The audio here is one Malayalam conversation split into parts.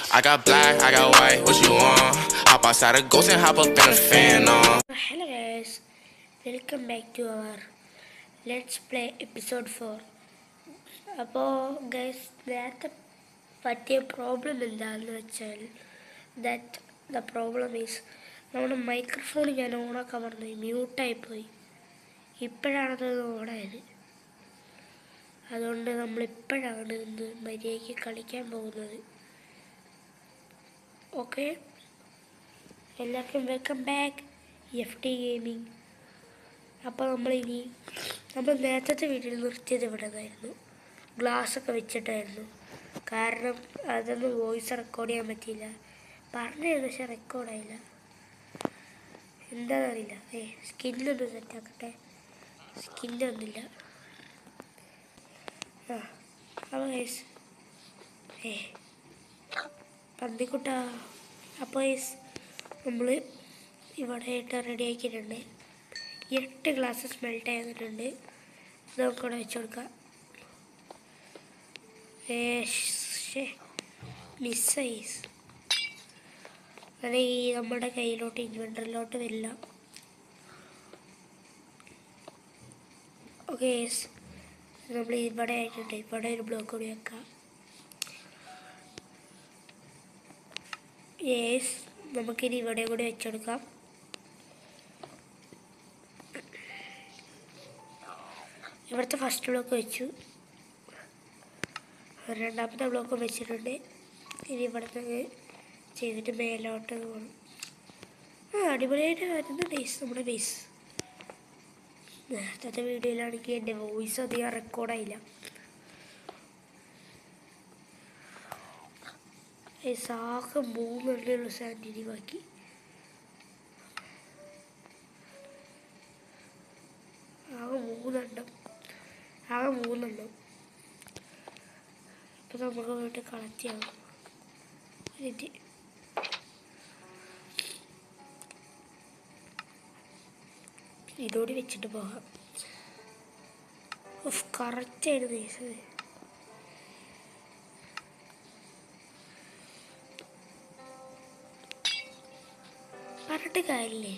I got black, I got white, what you want? Hop outside a ghost and hop up in a fan on. Hello guys, welcome back to our Let's Play episode 4. അപ്പോൾ ഗൈസ് നേരത്തെ പറ്റിയ പ്രോബ്ലം എന്താണെന്ന് വെച്ചാൽ ദ പ്രോബ്ലം ഈസ് നമ്മുടെ മൈക്രോഫോൺ ഞാൻ ഓണാക്കാൻ പറഞ്ഞു മ്യൂട്ടായിപ്പോയി. ഇപ്പോഴാണത് ഓണായത്. അതുകൊണ്ട് നമ്മളിപ്പോഴാണ് ഇന്ന് മര്യാദയ്ക്ക് കളിക്കാൻ പോകുന്നത്. ഓക്കെ, എല്ലാവർക്കും വെൽക്കം ബാക്ക് FT ഗെയിമിംഗ്. അപ്പോൾ നമ്മൾ നേരത്തെ വീട്ടിൽ നിർത്തിയത് ഇവിടെ നിന്നായിരുന്നു. ഗ്ലാസ്സൊക്കെ വെച്ചിട്ടായിരുന്നു. കാരണം അതൊന്നും വോയിസ് റെക്കോർഡ് ചെയ്യാൻ പറ്റിയില്ല. പറഞ്ഞായിരുന്നു പക്ഷെ റെക്കോർഡായില്ല. എന്താണെന്നറിയില്ല. സ്കിന്നൊന്ന് സെറ്റാക്കട്ടെ. സ്കിന്നൊന്നുമില്ല. അപ്പോൾ പന്നിക്കുട്ട. അപ്പോൾ നമ്മൾ ഇവിടെ ആയിട്ട് റെഡി ആക്കിയിട്ടുണ്ട്. 8 ഗ്ലാസ് സ്മെൽറ്റ് ചെയ്തിട്ടുണ്ട്. ഇത് നമുക്കിവിടെ വെച്ച് കൊടുക്കാം. മിസ്സൈസ് അത് നമ്മുടെ കയ്യിലോട്ട് ഇൻവെൻറ്ററിലോട്ട് വരില്ല. ഓക്കെ, നമ്മൾ ഇവിടെ ആയിട്ടുണ്ട്. ഇവിടെ ഒരു ബ്ലോക്ക് കൂടി വെക്കാം. നമുക്കിനി ഇവിടെ കൂടി വെച്ചെടുക്കാം. ഇവിടുത്തെ ഫസ്റ്റ് ബ്ലോക്ക് വെച്ചു. രണ്ടാമത്തെ ബ്ലോക്കും വെച്ചിട്ടുണ്ട്. ഇനി ഇവിടുത്തെ ചെയ്തിട്ട് മേലോട്ട് പോകണം. അടിപൊളിയായിട്ട് വരുന്ന നമ്മുടെ ബേസ്. നേരത്തെ വീഡിയോയിലാണെങ്കിൽ എൻ്റെ വോയിസ് അധികം റെക്കോർഡായില്ല. ആകെ 3 എണ്ണുള്ള സാൻഡിനി ബാക്കി. ആകെ 3 എണ്ണം. ഇപ്പം നമുക്ക് പോയിട്ട് കളക്ട് ചെയ്യാം. ഇതോടെ വെച്ചിട്ട് പോകാം. കറക്റ്റായിട്ട് ദേശം. പറഞ്ഞിട്ട് കാര്യമില്ലേ,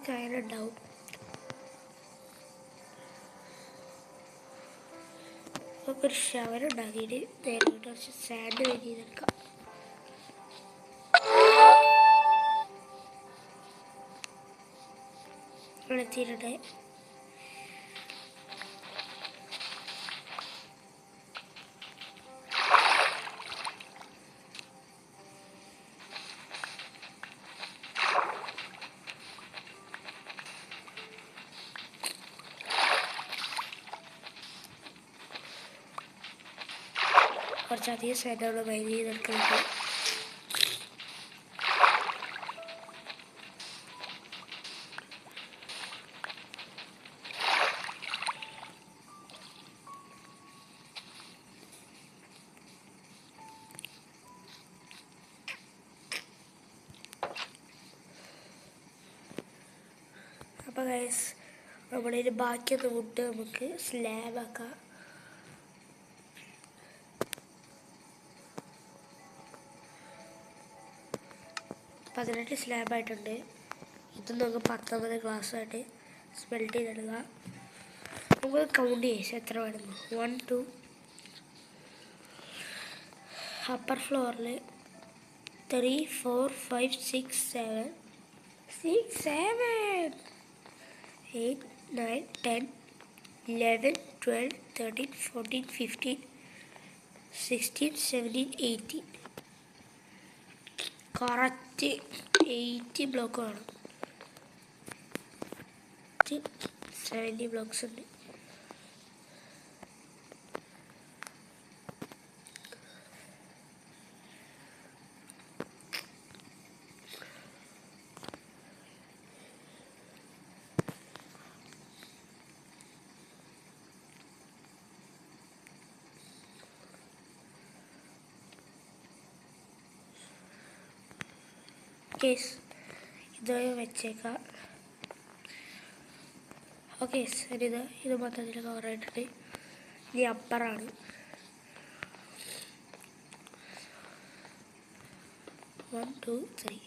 കാര്യമുണ്ടാവും. നമുക്കൊരു ഷവർ ഉണ്ടാക്കിയിട്ട് നേരെ കുറച്ച് സാൻഡ് വെച്ച് ചെയ്തെടുക്കാം. എത്തിയിട്ടുണ്ട്. കുറച്ചധികം സാൻഡുകൾ മൈൻ ചെയ്തെടുക്കുന്നുണ്ട്. അപ്പോൾ ഗൈസ്, നമ്മുടെ ബാക്കിയൊന്ന് വിട്ട് നമുക്ക് സ്ലാബാക്കാം. പതിനെട്ട് സ്ലാബായിട്ടുണ്ട്. ഇത് നമുക്ക് 19 ഗ്ലാസ്സായിട്ട് സ്മെൽറ്റ് ചെയ്തെടുക്കുക. നമുക്ക് കൗണ്ട് ചെയ്യാം എത്ര വേണമെന്ന്. 1 2 അപ്പർ ഫ്ലോറിൽ 3 4 5 6 7 8 9 10 11 12 13 14 15 16 17 18. കറക്റ്റ് 80 ബ്ലോക്ക് വേണം. 70 ബ്ലോക്ക്സ് ഉണ്ട്. കേസ് ഇത് വെച്ചേക്കാം. ഓക്കെ, ശരി. ഇത് മൊത്തത്തിൽ കവറായിട്ടുണ്ട്. ഇനി അപ്പറാണ്. 1 2 3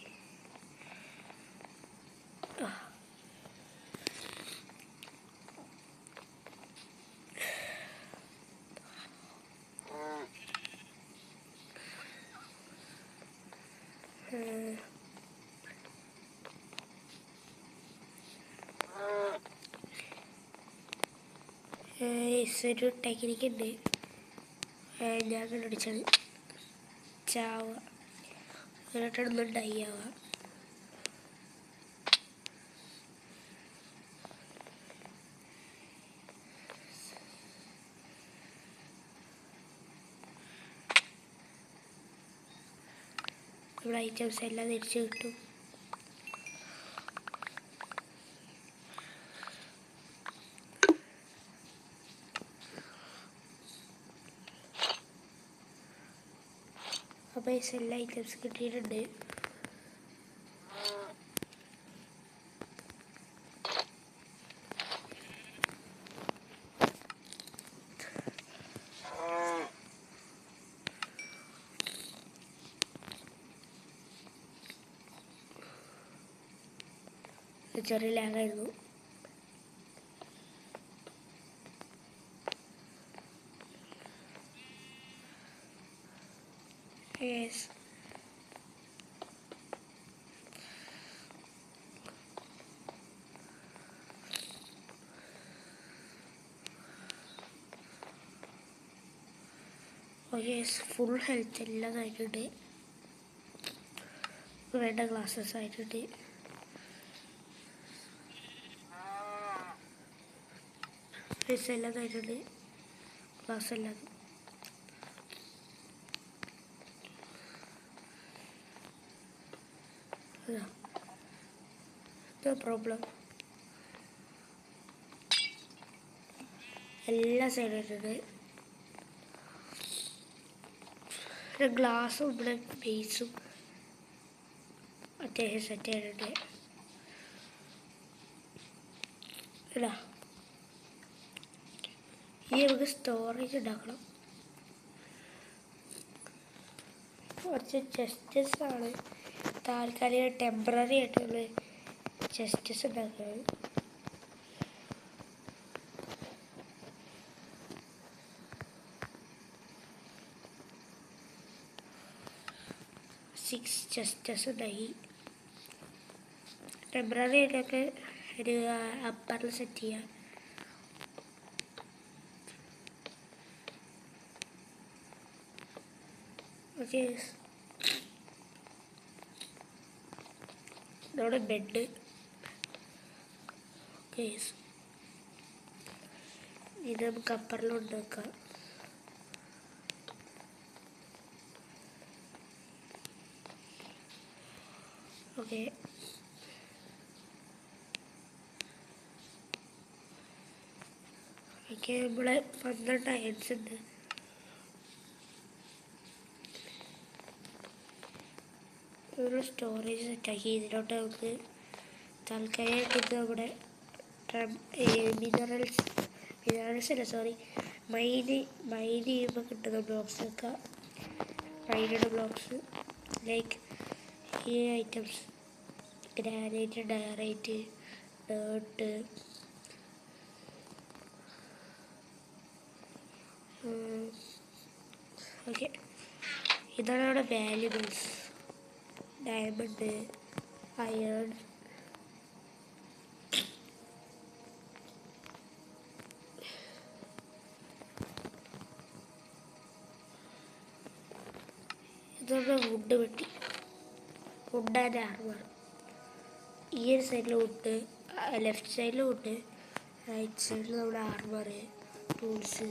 ഒരു ടെക്നിക്ക് ഉണ്ട്, ഞാൻ കണ്ടുപിടിച്ചത്. ചാവുക, എന്നിട്ടൊന്ന് ഡൈ ആവുക. നമ്മുടെ ഐറ്റംസ് എല്ലാം തിരിച്ചു കിട്ടും. അപ്പോൾ എല്ലാ ഐറ്റംസ് കിട്ടിയിട്ടുണ്ട്. ചെറിയ ലാഗായിരുന്നു. യെസ്, ഫുൾ ഹെൽത്ത് എല്ലാം ആയിട്ടുണ്ട്. വേണ്ട ഗ്ലാസ്സസ് ആയിട്ടുണ്ട്. ഫേസ് എല്ലാം ആയിട്ടുണ്ട്. ഗ്ലാസ് എല്ലാം പ്രോബ്ലം എല്ലാ സൈഡും ആയിട്ടുണ്ട്. ഗ്ലാസും ഇവിടെ ബേസും അത്യാവശ്യം സെറ്റ് ആയിട്ടുണ്ട്. ഇടാ, ഈ നമുക്ക് സ്റ്റോറേജ് ഉണ്ടാക്കണം. കുറച്ച് ചെസ്റ്റസ് ആണ് താൽക്കാലിക ടെമ്പററി ആയിട്ടുള്ള ചെസ്റ്റസ് ഉണ്ടാക്കുന്നത്. സിക്സ് ചെസ്റ്റസ് ഉണ്ടായി. ടെമ്പററി ആയിട്ടൊക്കെ ഒരു അപ്പറിൽ സെറ്റ് ചെയ്യാം. ഓക്കെ, നമ്മുടെ ബെഡ്. ഓക്കെ, ഇത് നമുക്ക് അപ്പറിലുണ്ടാക്കാം. ഓക്കെ, നമ്മളെ 12 അയൺസ് ഉണ്ട്. ഒരു സ്റ്റോറേജ് സെറ്റാക്കി. ഇതിലോട്ട് നമുക്ക് താൽക്കാലികമായിട്ട് ഇത് നമ്മുടെ മിനറൽസ് അല്ല, സോറി, മൈൻ ചെയ്യുമ്പോൾ കിട്ടുന്ന ബ്ലോക്സൊക്കെ, മൈനഡ് ബ്ലോക്സ് ലൈക്ക് ഈ ഐറ്റംസ്: ഗ്രാനൈറ്റ്, ഡയറൈറ്റ്, ഡേർട്ട്, ഓക്കെ. ഇതാണ് നമ്മുടെ വാല്യുബിൾസ്: ഡയമണ്ട്, അയൺ, ഇതാണ് വുഡ് വെട്ടി, വുഡ് ആൻഡ് ആർമർ. ഈ ഒരു സൈഡിൽ വുഡ്, ലെഫ്റ്റ് സൈഡിൽ വുഡ്, റൈറ്റ് സൈഡിൽ നമ്മുടെ ആർമർ, ടൂൾസ്.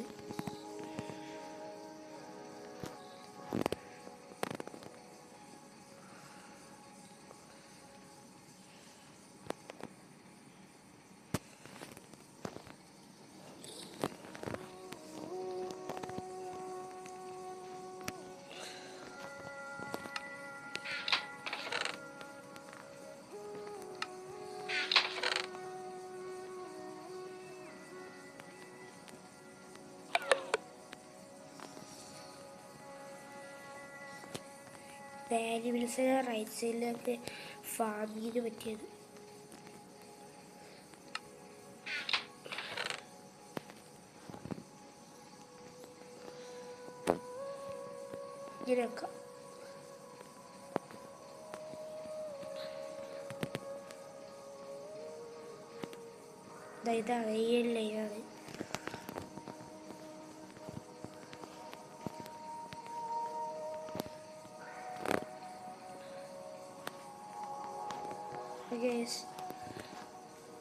വാല്യൂബിൾസിനെ റൈറ്റ് സൈഡിലൊക്കെ ഫാമിങ്ങിന് പറ്റിയത്. ഇങ്ങനെയൊക്കെ ഇതാണ് ഈ ലൈനാണ്.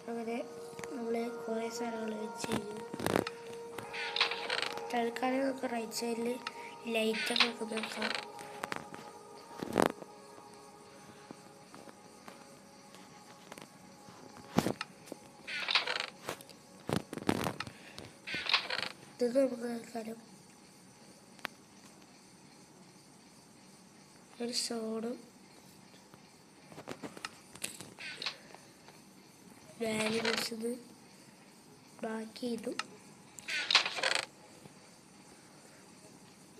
അങ്ങനെ നമ്മൾ കുറേ സാധനങ്ങൾ വെച്ച് കഴിഞ്ഞു. തൽക്കാലം നമുക്ക് റൈറ്റ് സൈഡിൽ ലൈറ്റൊക്കെ ഒക്കെ നോക്കാം. ഇത് നമുക്ക് തൽക്കാലം ഒരു സോഡും വാല്യൂബിൾസ് ബാക്കി ഇതും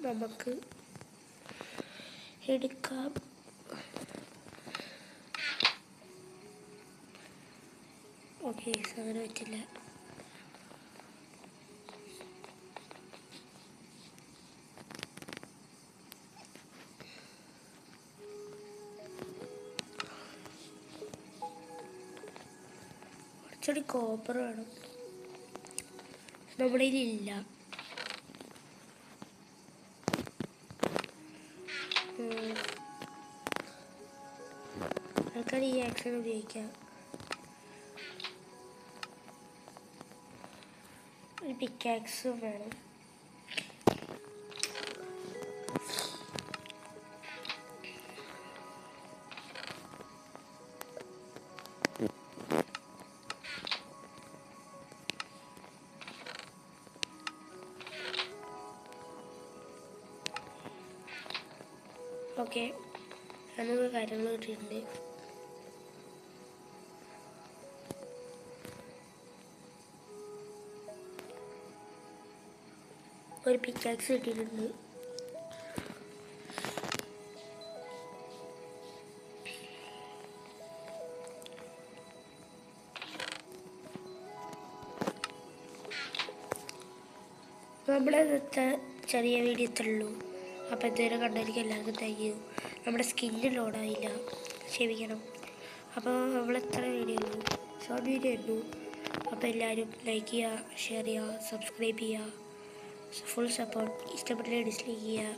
നമുക്ക് എടുക്കാം. ഓക്കെ, അങ്ങനെ പറ്റില്ല. കുറച്ചുകൂടി കോപ്പർ വേണം, നമ്മുടെ കയ്യിലില്ല. ആൾക്കാർ ഈ ആക്ഷൻ ഉപയോഗിക്കാം. ഒരു പിക്കാക്സും വേണം. ഓക്കെ, അതിനുള്ള കാര്യങ്ങൾ കിട്ടിയിട്ടുണ്ട്. ഒരു പിക്കാക്സ് കിട്ടിയിട്ടുണ്ട്. നമ്മുടെ ഇന്നത്തെ ചെറിയ വീഡിയോ ഇത്രയുള്ളൂ. അപ്പോൾ എന്തെങ്കിലും കണ്ടായിരിക്കും. എല്ലാവർക്കും താങ്ക് യു. നമ്മുടെ സ്കിന്ന് ലോഡായില്ല, ക്ഷമിക്കണം. അപ്പോൾ നമ്മളെത്ര വീഡിയോ ഉള്ളൂ, ഷോർട്ട് വീഡിയോ ആയിരുന്നു. അപ്പോൾ എല്ലാവരും ലൈക്ക് ചെയ്യുക, ഷെയർ ചെയ്യുക, സബ്സ്ക്രൈബ് ചെയ്യുക, ഫുൾ സപ്പോർട്ട്. ഇഷ്ടപ്പെട്ടില്ലേ ഡിസ്ലൈക്ക് ചെയ്യുക.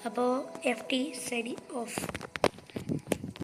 അപ്പോൾ FT സൈനിങ് ഓഫ്.